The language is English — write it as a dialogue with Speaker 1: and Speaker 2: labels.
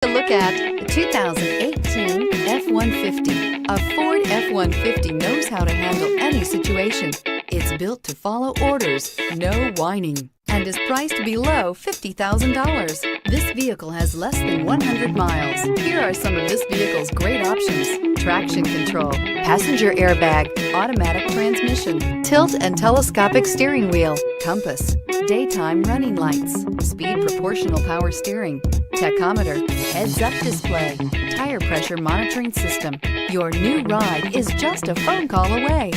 Speaker 1: A look at the 2018 F-150. A Ford F-150 knows how to handle any situation. It's built to follow orders, no whining, and is priced below $50,000. This vehicle has less than 100 miles. Here are some of this vehicle's great options: traction control, passenger airbag, automatic transmission, tilt and telescopic steering wheel, compass, daytime running lights, speed proportional power steering, tachometer, heads-up display, tire pressure monitoring system. Your new ride is just a phone call away.